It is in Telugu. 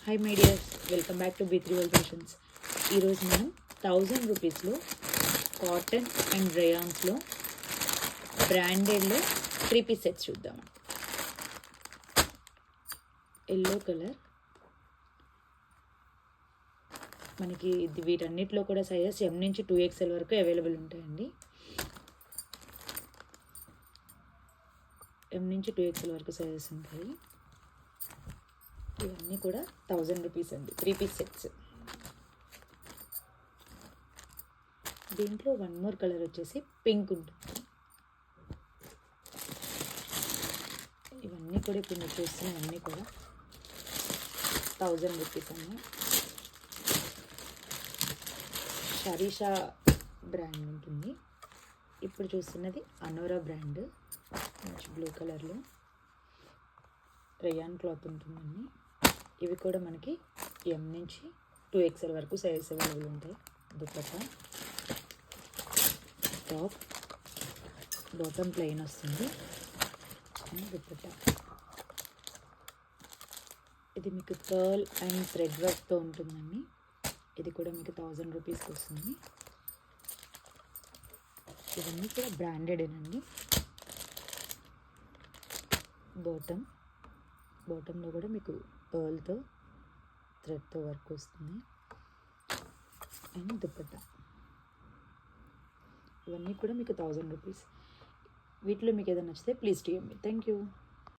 High my dears, welcome back to బీ3 వరల్డ్ ఫ్యాషన్స్. ఈరోజు మనం 1000 రూపీస్లో కాటన్ అండ్ రేయాన్స్లో బ్రాండెడ్లో 3-piece సెట్స్ చూద్దాం. ఎల్లో కలర్ మనకి వీటన్నిటిలో కూడా సైజెస్ M నుంచి 2XL వరకు అవైలబుల్ ఉంటాయండి. M నుంచి 2XL వరకు సైజెస్ ఉంటాయి. ఇవన్నీ కూడా 1000 రూపీస్ అండి, 3-piece సెట్స్. దీంట్లో వన్ మోర్ కలర్ వచ్చేసి పింక్ ఉంటుంది. ఇవన్నీ కూడా ఇప్పుడు మీరు చూస్తున్నవన్నీ కూడా 1000 రూపీస్ అండి. షరీషా బ్రాండ్ ఉంటుంది. ఇప్పుడు చూస్తున్నది అనోరా బ్రాండ్, మంచి బ్లూ కలర్లో రేయాన్ క్లాత్ ఉంటుందండి. ఇవి కూడా మనకి M నుంచి 2XL వరకు సైజెస్ అవైలబుల్ ఉంటాయి. దుపట్టా టాప్, బాటమ్ ప్లెయిన్ వస్తుంది. దుపట్టా ఇది మీకు పర్ల్ అండ్ థ్రెడ్ వర్క్తో ఉంటుందండి. ఇది కూడా మీకు 1000 రూపీస్కి వస్తుంది. ఇవన్నీ కూడా బ్రాండెడేనండి. బాటంలో కూడా మీకు పర్ల్తో థ్రెడ్తో వర్క్ వస్తుంది. అండ్ దుపట్టా ఇవన్నీ కూడా మీకు 1000 రూపీస్. వీటిలో మీకు ఏదైనా నచ్చితే please DM me. Thank you.